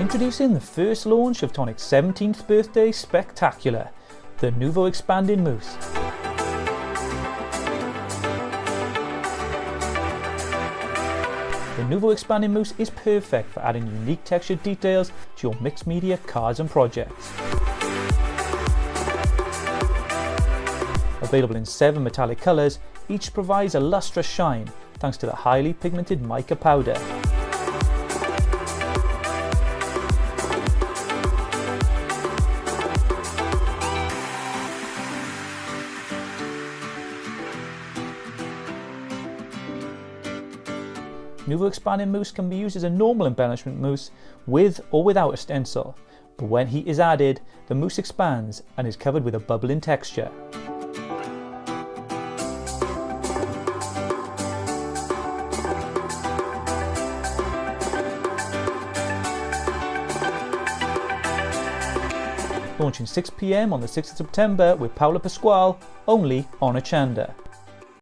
Introducing the first launch of Tonic's 17th birthday spectacular, the Nuvo Expanding Mousse. The Nuvo Expanding Mousse is perfect for adding unique textured details to your mixed media cards and projects. Available in 7 metallic colours, each provides a lustrous shine thanks to the highly pigmented mica powder. Nuvo Expanding Mousse can be used as a normal embellishment mousse with or without a stencil, but when heat is added, the mousse expands and is covered with a bubbling texture. Launching 6 PM on the 6th of September with Paula Pascual, only on Hochanda.